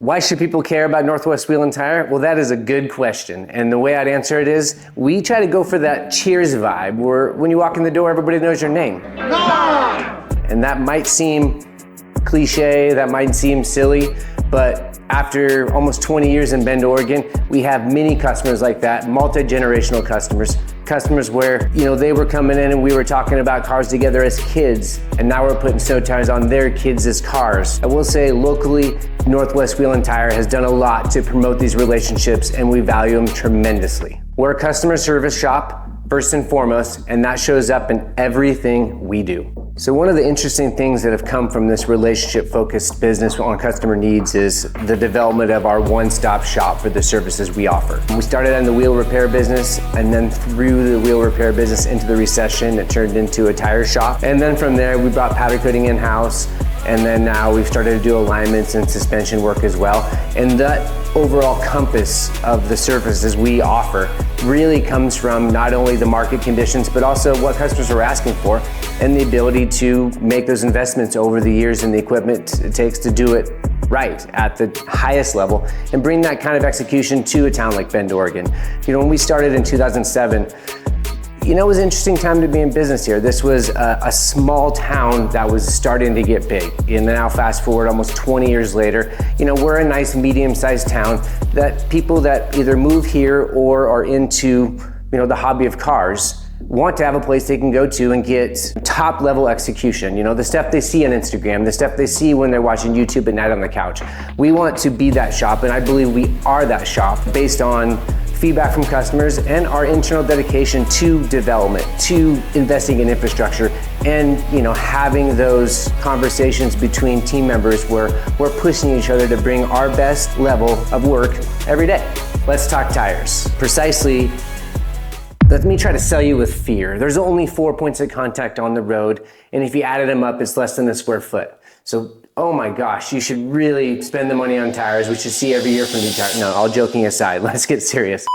Why should people care about Northwest Wheel and Tire? Well, that is a good question. And the way I'd answer it is, we try to go for that cheers vibe where when you walk in the door, everybody knows your name. And that might seem cliche, that might seem silly, but after almost 20 years in Bend, Oregon, we have many customers like that, multi-generational customers where, they were coming in and we were talking about cars together as kids, and now we're putting snow tires on their kids' cars. I will say locally, Northwest Wheel and Tire has done a lot to promote these relationships, and we value them tremendously. We're a customer service shop, first and foremost, and that shows up in everything we do. So one of the interesting things that have come from this relationship-focused business on customer needs is the development of our one-stop shop for the services we offer. We started in the wheel repair business, and then through the wheel repair business into the recession, it turned into a tire shop. And then from there, we brought powder coating in-house, and then now we've started to do alignments and suspension work as well. And that overall compass of the services we offer really comes from not only the market conditions, but also what customers are asking for and the ability to make those investments over the years in the equipment it takes to do it right at the highest level and bring that kind of execution to a town like Bend, Oregon. When we started in 2007, it was an interesting time to be in business here. This was a small town that was starting to get big. And now fast forward almost 20 years later, we're a nice medium-sized town that people that either move here or are into, the hobby of cars want to have a place they can go to and get top level execution. The stuff they see on Instagram, the stuff they see when they're watching YouTube at night on the couch. We want to be that shop, and I believe we are that shop based on feedback from customers and our internal dedication to development, to investing in infrastructure, and having those conversations between team members where we're pushing each other to bring our best level of work every day. Let's talk tires. Precisely, let me try to sell you with fear. There's only 4 points of contact on the road, and if you added them up, it's less than a square foot. So, oh my gosh, you should really spend the money on tires. We should see every year from new tires. No, all joking aside, let's get serious.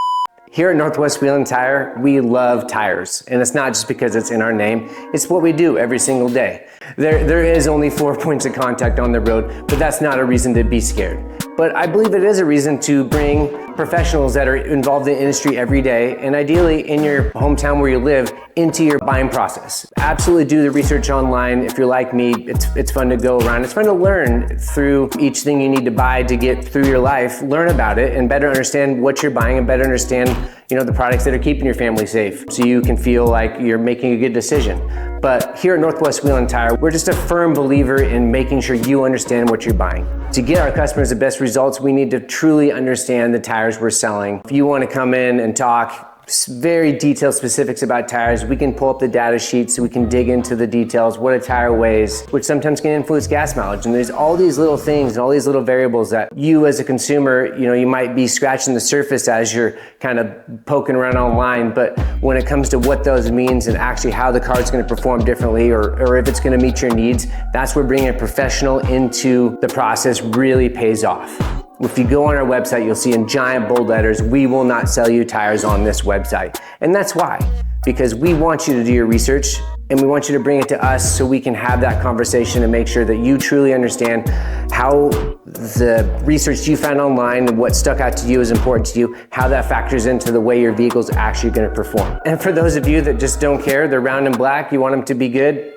Here at Northwest Wheel and Tire, we love tires. And it's not just because it's in our name, it's what we do every single day. There is only 4 points of contact on the road, but that's not a reason to be scared. But I believe it is a reason to bring professionals that are involved in the industry every day, and ideally in your hometown where you live, into your buying process. Absolutely do the research online. If you're like me, it's fun to go around. It's fun to learn through each thing you need to buy to get through your life. Learn about it and better understand what you're buying and better understand, the products that are keeping your family safe so you can feel like you're making a good decision. But here at Northwest Wheel and Tire, we're just a firm believer in making sure you understand what you're buying. To get our customers the best results, we need to truly understand the tires we're selling. If you want to come in and talk very detailed specifics about tires, we can pull up the data sheet so we can dig into the details, what a tire weighs, which sometimes can influence gas mileage. And there's all these little things and all these little variables that you as a consumer, you might be scratching the surface as you're kind of poking around online. But when it comes to what those means and actually how the car is going to perform differently or if it's going to meet your needs, that's where bringing a professional into the process really pays off. If you go on our website, you'll see in giant bold letters, we will not sell you tires on this website. And that's why, because we want you to do your research and we want you to bring it to us so we can have that conversation and make sure that you truly understand how the research you found online and what stuck out to you is important to you, how that factors into the way your vehicle is actually going to perform. And for those of you that just don't care, they're round and black, you want them to be good,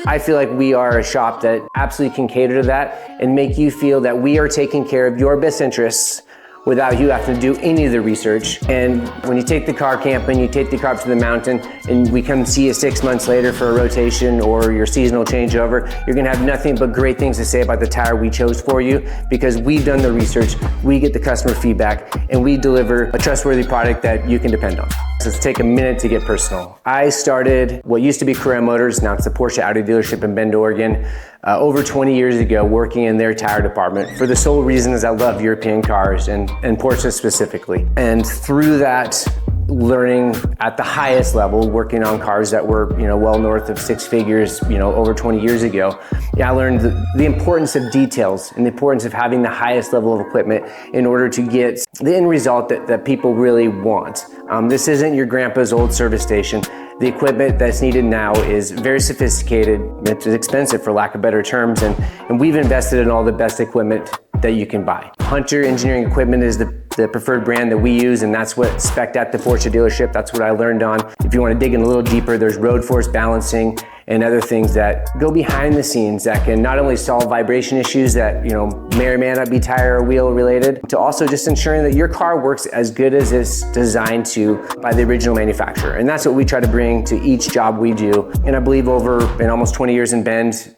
I feel like we are a shop that absolutely can cater to that and make you feel that we are taking care of your best interests without you having to do any of the research. And when you take the car camping, you take the car up to the mountain, and we come see you 6 months later for a rotation or your seasonal changeover, you're gonna have nothing but great things to say about the tire we chose for you because we've done the research, we get the customer feedback, and we deliver a trustworthy product that you can depend on. So let's take a minute to get personal. I started what used to be Carrera Motors, now it's the Porsche Audi dealership in Bend, Oregon, over 20 years ago, working in their tire department for the sole reason is I love European cars and Porsche specifically. And through that, learning at the highest level, working on cars that were, well north of six figures, over 20 years ago, I learned the importance of details and the importance of having the highest level of equipment in order to get the end result that people really want. This isn't your grandpa's old service station. The equipment that's needed now is very sophisticated. It's expensive for lack of better terms, and we've invested in all the best equipment that you can buy. Hunter Engineering Equipment is the preferred brand that we use, and that's what spec'd at the Porsche dealership. That's what I learned on. If you want to dig in a little deeper, there's road force balancing and other things that go behind the scenes that can not only solve vibration issues that may or may not be tire or wheel related, to also just ensuring that your car works as good as it's designed to by the original manufacturer. And that's what we try to bring to each job we do. And I believe in almost 20 years in Bend,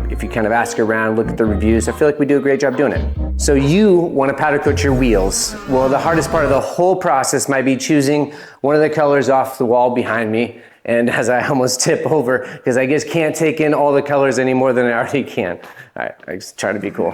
if you kind of ask around, look at the reviews, I feel like we do a great job doing it. So you want to powder coat your wheels. Well, the hardest part of the whole process might be choosing one of the colors off the wall behind me. And as I almost tip over, because I just can't take in all the colors any more than I already can. All right, I just try to be cool.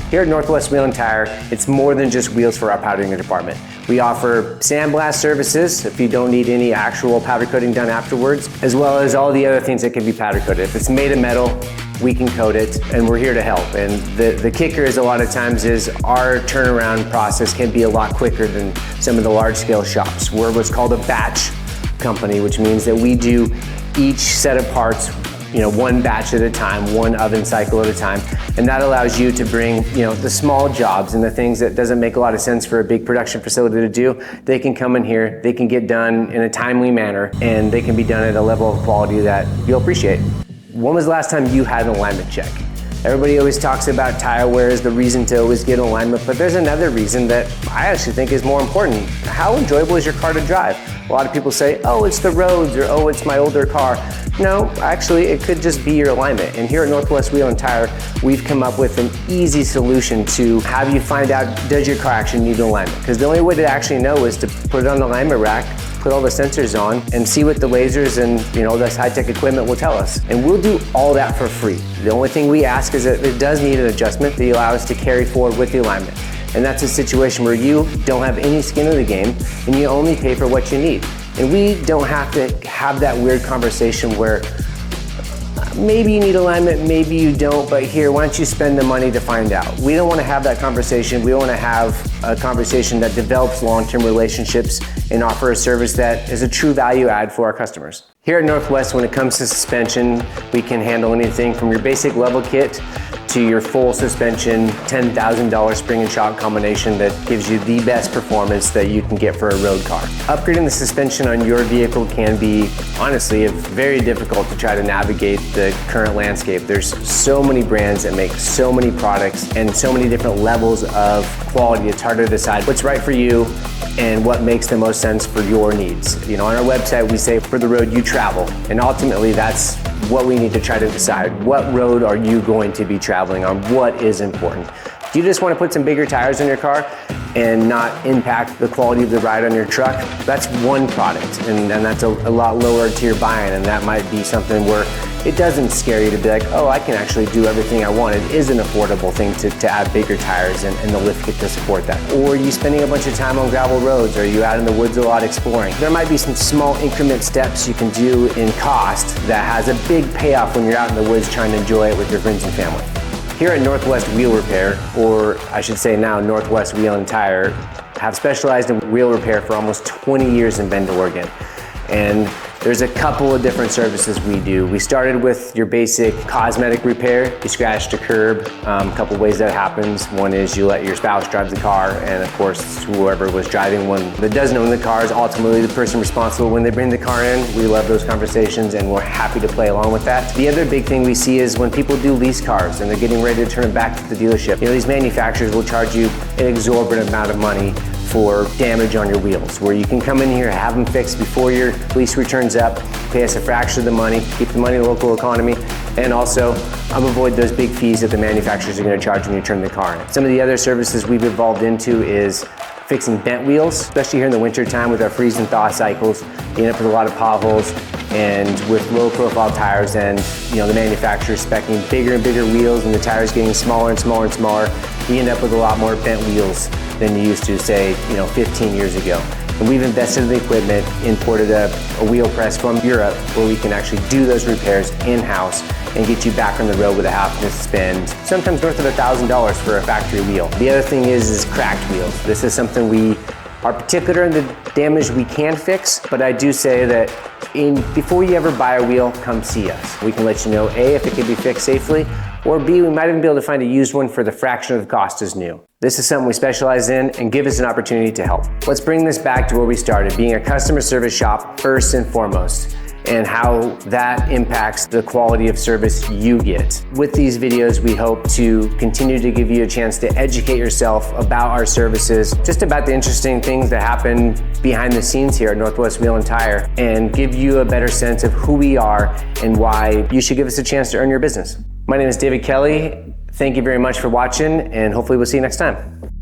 Here at Northwest Wheel & Tire, it's more than just wheels for our powdering department. We offer sandblast services if you don't need any actual powder coating done afterwards, as well as all the other things that can be powder coated. If it's made of metal, we can coat it, and we're here to help. And the kicker is a lot of times is our turnaround process can be a lot quicker than some of the large scale shops. We're what's called a batch company, which means that we do each set of parts one batch at a time, one oven cycle at a time. And that allows you to bring, the small jobs and the things that doesn't make a lot of sense for a big production facility to do. They can come in here, they can get done in a timely manner, and they can be done at a level of quality that you'll appreciate. When was the last time you had an alignment check? Everybody always talks about tire wear as the reason to always get alignment, but there's another reason that I actually think is more important. How enjoyable is your car to drive? A lot of people say, oh, it's the roads, or oh, it's my older car. No, actually, it could just be your alignment. And here at Northwest Wheel & Tire, we've come up with an easy solution to have you find out, does your car actually need alignment? Because the only way to actually know is to put it on the alignment rack, put all the sensors on, and see what the lasers and this high-tech equipment will tell us. And we'll do all that for free. The only thing we ask is that it does need an adjustment that you allow us to carry forward with the alignment. And that's a situation where you don't have any skin in the game and you only pay for what you need. And we don't have to have that weird conversation where maybe you need alignment, maybe you don't, but here, why don't you spend the money to find out? We don't want to have that conversation. We want to have a conversation that develops long-term relationships and offer a service that is a true value add for our customers. Here at Northwest, when it comes to suspension, we can handle anything from your basic level kit to your full suspension, $10,000 spring and shock combination that gives you the best performance that you can get for a road car. Upgrading the suspension on your vehicle can be, honestly, very difficult to try to navigate the current landscape. There's so many brands that make so many products and so many different levels of quality. It's hard to decide what's right for you and what makes the most sense for your needs. On our website, we say for the road you travel, and ultimately that's what we need to try to decide. What road are you going to be traveling on? What is important? Do you just want to put some bigger tires in your car and not impact the quality of the ride on your truck? That's one product, and that's a lot lower tier buy-in, and that might be something where it doesn't scare you to be like, oh, I can actually do everything I want. It is an affordable thing to add bigger tires and the lift kit to support that. Or are you spending a bunch of time on gravel roads? Or are you out in the woods a lot exploring? There might be some small increment steps you can do in cost that has a big payoff when you're out in the woods trying to enjoy it with your friends and family. Here at Northwest Wheel Repair, or I should say now Northwest Wheel & Tire, have specialized in wheel repair for almost 20 years in Bend, Oregon. And there's a couple of different services we do. We started with your basic cosmetic repair. You scratched a curb. A couple ways that happens. One is you let your spouse drive the car, and of course, whoever was driving one that doesn't own the car is ultimately the person responsible when they bring the car in. We love those conversations, and we're happy to play along with that. The other big thing we see is when people do lease cars and they're getting ready to turn it back to the dealership. These manufacturers will charge you an exorbitant amount of money for damage on your wheels, where you can come in here, have them fixed before your lease returns up, pay us a fraction of the money, keep the money in the local economy, and also avoid those big fees that the manufacturers are going to charge when you turn the car in. Some of the other services we've evolved into is fixing bent wheels, especially here in the winter time with our freeze and thaw cycles. You end up with a lot of potholes, and with low profile tires and the manufacturer specing bigger and bigger wheels and the tires getting smaller and smaller and smaller, you end up with a lot more bent wheels than you used to, say, 15 years ago. And we've invested in the equipment, imported a wheel press from Europe where we can actually do those repairs in-house and get you back on the road without having to spend sometimes north of $1,000 for a factory wheel. The other thing is cracked wheels. This is something we are particular in the damage we can fix, but I do say that before you ever buy a wheel, come see us. We can let you know, A, if it can be fixed safely, Or B, we might even be able to find a used one for the fraction of the cost as new. This is something we specialize in and give us an opportunity to help. Let's bring this back to where we started, being a customer service shop first and foremost, and how that impacts the quality of service you get. With these videos, we hope to continue to give you a chance to educate yourself about our services, just about the interesting things that happen behind the scenes here at Northwest Wheel and Tire, and give you a better sense of who we are and why you should give us a chance to earn your business. My name is David Kelly. Thank you very much for watching, and hopefully we'll see you next time.